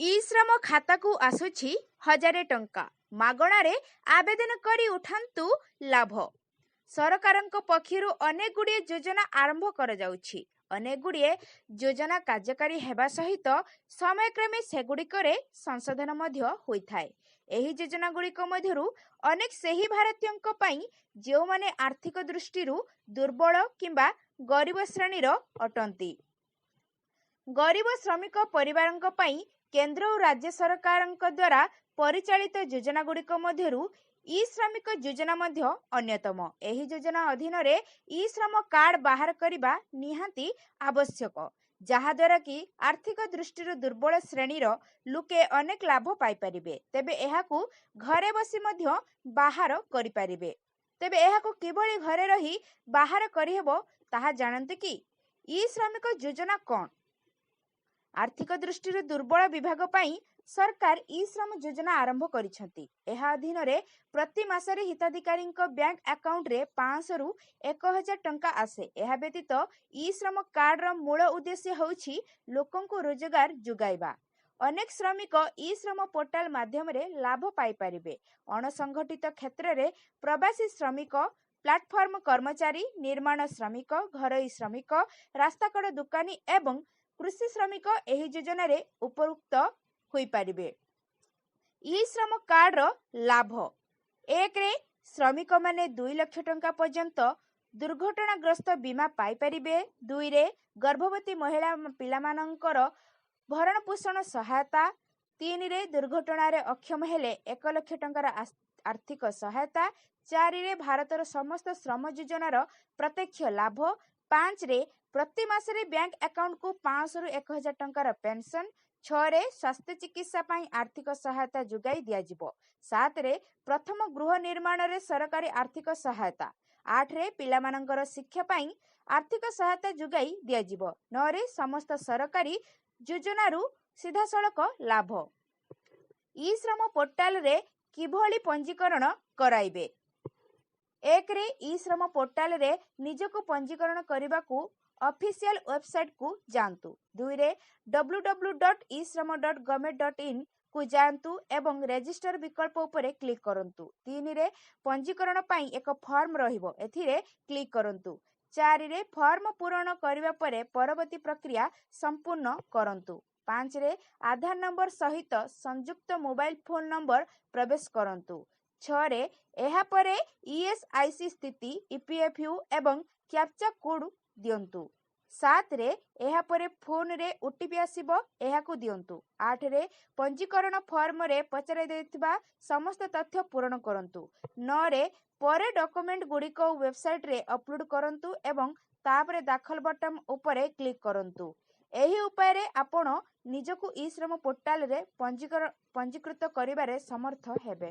ଇ ଶ୍ରମ ଖାତାକୁ ଆସୁଛି 1000 ଟଙ୍କା। ମାଗଣାରେ ଆବେଦନ କରି ଉଠାନ୍ତୁ ଲାଭ। ସରକାରଙ୍କ ପକ୍ଷରୁ ଅନେକ ଗୁଡ଼ିଏ ଯୋଜନା ଆରମ୍ଭ କରାଯାଉଛି। ଅନେକ ଗୁଡ଼ିଏ ଯୋଜନା କାର୍ଯ୍ୟକାରୀ ହେବା ସହିତ ସମୟକ୍ରମେ ସେଗୁଡ଼ିକରେ ସଂଶୋଧନ ମଧ୍ୟ ହୋଇଥାଏ। ଏହି ଯୋଜନା ଗୁଡ଼ିକ ମଧ୍ୟରୁ ଅନେକ ସେହି ଭାରତୀୟଙ୍କ ପାଇଁ ଯେଉଁମାନେ ଆର୍ଥିକ ଦୃଷ୍ଟିରୁ ଦୁର୍ବଳ କିମ୍ବା ଗରିବ ଶ୍ରେଣୀର ଅଟନ୍ତି। ଗରିବ ଶ୍ରମିକ ପରିବାରଙ୍କ ପାଇଁ କେନ୍ଦ୍ର ଓ ରାଜ୍ୟ ସରକାରଙ୍କ ଦ୍ୱାରା ପରିଚାଳିତ ଯୋଜନା ଗୁଡ଼ିକ ମଧ୍ୟରୁ ଇ ଶ୍ରମିକ ଯୋଜନା ମଧ୍ୟ ଅନ୍ୟତମ। ଏହି ଯୋଜନା ଅଧୀନରେ ଇ ଶ୍ରମ କାର୍ଡ ବାହାର କରିବା ନିହାତି ଆବଶ୍ୟକ, ଯାହାଦ୍ୱାରା କି ଆର୍ଥିକ ଦୃଷ୍ଟିରୁ ଦୁର୍ବଳ ଶ୍ରେଣୀର ଲୋକେ ଅନେକ ଲାଭ ପାଇପାରିବେ। ତେବେ ଏହାକୁ ଘରେ ବସି ମଧ୍ୟ ବାହାର କରିପାରିବେ। ତେବେ ଏହାକୁ କିଭଳି ଘରେ ରହି ବାହାର କରିହେବ ତାହା ଜାଣନ୍ତି କି? ଇ ଶ୍ରମିକ ଯୋଜନା କ'ଣ? ଆର୍ଥିକ ଦୃଷ୍ଟିରୁ ଦୁର୍ବଳ ବିଭାଗ ପାଇଁ ସରକାର ଇ ଶ୍ରମ ଯୋଜନା ଆରମ୍ଭ କରିଛନ୍ତି। ଏହା ଅଧୀନରେ ପ୍ରତି ମାସରେ ହିତାଧିକାରୀଙ୍କ ବ୍ୟାଙ୍କ ଆକାଉଣ୍ଟରେ 500 ରୁ 1000 ଟଙ୍କା ଆସେ। ଏହା ବ୍ୟତୀତ ଇ ଶ୍ରମ କାର୍ଡର ମୂଳ ଉଦ୍ଦେଶ୍ୟ ହେଉଛି ଲୋକଙ୍କୁ ରୋଜଗାର ଯୋଗାଇବା। ଅନେକ ଶ୍ରମିକ ଇ ଶ୍ରମ ପୋର୍ଟାଲ ମାଧ୍ୟମରେ ଲାଭ ପାଇପାରିବେ। ଅଣସଂଗଠିତ କ୍ଷେତ୍ରରେ ପ୍ରବାସୀ ଶ୍ରମିକ, ପ୍ଲାଟଫର୍ମ କର୍ମଚାରୀ, ନିର୍ମାଣ ଶ୍ରମିକ, ଘରୋଇ ଶ୍ରମିକ, ରାସ୍ତାକଡ଼ ଦୋକାନୀ ଏବଂ କୃଷି ଶ୍ରମିକ ଏହି ଯୋଜନାରେ ଉପକୃତ ହୋଇପାରିବେ। ଇ ଶ୍ରମ କାର୍ଡର ଲାଭ: 1ରେ ଶ୍ରମିକମାନେ 2 ଲକ୍ଷ ଟଙ୍କା ପର୍ଯ୍ୟନ୍ତ ଦୁର୍ଘଟଣାଗ୍ରସ୍ତ ବୀମା ପାଇପାରିବେ। 2ରେ ଗର୍ଭବତୀ ମହିଳା ପିଲାମାନଙ୍କର ଭରଣ ପୋଷଣ ସହାୟତା। 3ରେ ଦୁର୍ଘଟଣାରେ ଅକ୍ଷମ ହେଲେ 1 ଲକ୍ଷ ଟଙ୍କାର ଆର୍ଥିକ ସହାୟତା। 4ରେ ଭାରତର ସମସ୍ତ ଶ୍ରମ ଯୋଜନାର ପ୍ରତ୍ୟକ୍ଷ ଲାଭ। 5ରେ ପ୍ରତି ମାସରେ ବ୍ୟାଙ୍କ ଆକାଉଣ୍ଟକୁ 500 ରୁ 1000 ଟଙ୍କାର ପେନସନ। 6ରେ ସ୍ୱାସ୍ଥ୍ୟ ଚିକିତ୍ସା ପାଇଁ ଆର୍ଥିକ ସହାୟତା ଯୋଗାଇ ଦିଆଯିବ। 7ରେ ପ୍ରଥମ ଗୃହ ନିର୍ମାଣରେ ସରକାରୀ ଆର୍ଥିକ ସହାୟତା। 8ରେ ପିଲାମାନଙ୍କର ଶିକ୍ଷା ପାଇଁ ଆର୍ଥିକ ସହାୟତା ଯୋଗାଇ ଦିଆଯିବ। 9ରେ ସମସ୍ତ ସରକାରୀ ଯୋଜନାରୁ ସିଧାସଳଖ ଲାଭ। ଇ ଶ୍ରମ ପୋର୍ଟାଲରେ କିଭଳି ପଞ୍ଜୀକରଣ କରାଇବେ? 1ରେ ଇ ଶ୍ରମ ପୋର୍ଟାଲରେ ନିଜକୁ ପଞ୍ଜୀକରଣ କରିବାକୁ ଅଫିସିଆଲ ୱେବସାଇଟକୁ ଯାଆନ୍ତୁ। 2ରେ www.ishrama.government.in କୁ ଯାଆନ୍ତୁ ଏବଂ ରେଜିଷ୍ଟର ବିକଳ୍ପ ଉପରେ କ୍ଲିକ୍ କରନ୍ତୁ। 3ରେ ପଞ୍ଜୀକରଣ ପାଇଁ ଏକ ଫର୍ମ ରହିବ, ଏଥିରେ କ୍ଲିକ୍ କରନ୍ତୁ। 4ରେ ଫର୍ମ ପୂରଣ କରିବା ପରେ ପରବର୍ତ୍ତୀ ପ୍ରକ୍ରିୟା ସମ୍ପୂର୍ଣ୍ଣ କରନ୍ତୁ। 5ରେ ଆଧାର ନମ୍ବର ସହିତ ସଂଯୁକ୍ତ ମୋବାଇଲ ଫୋନ ନମ୍ବର ପ୍ରବେଶ କରନ୍ତୁ। 6ରେ ଏହାପରେ ESIC ସ୍ଥିତି, EPFU ଏବଂ କ୍ୟାପ୍ଚା କୋଡ୍ ଦିଅନ୍ତୁ। 7ରେ ଏହାପରେ ଫୋନରେ OTP ଆସିବ, ଏହାକୁ ଦିଅନ୍ତୁ। 8ରେ ପଞ୍ଜୀକରଣ ଫର୍ମରେ ପଚରାଯାଇଥିବା ସମସ୍ତ ତଥ୍ୟ ପୂରଣ କରନ୍ତୁ। 9ରେ ପରେ ଡକୁମେଣ୍ଟ ଗୁଡ଼ିକ ୱେବସାଇଟରେ ଅପଲୋଡ କରନ୍ତୁ ଏବଂ ତାପରେ ଦାଖଲ ବଟନ ଉପରେ କ୍ଲିକ୍ କରନ୍ତୁ। ଏହି ଉପାୟରେ ଆପଣ ନିଜକୁ ଇ ଶ୍ରମ ପୋର୍ଟାଲରେ ପଞ୍ଜୀକୃତ କରିବାରେ ସମର୍ଥ ହେବେ।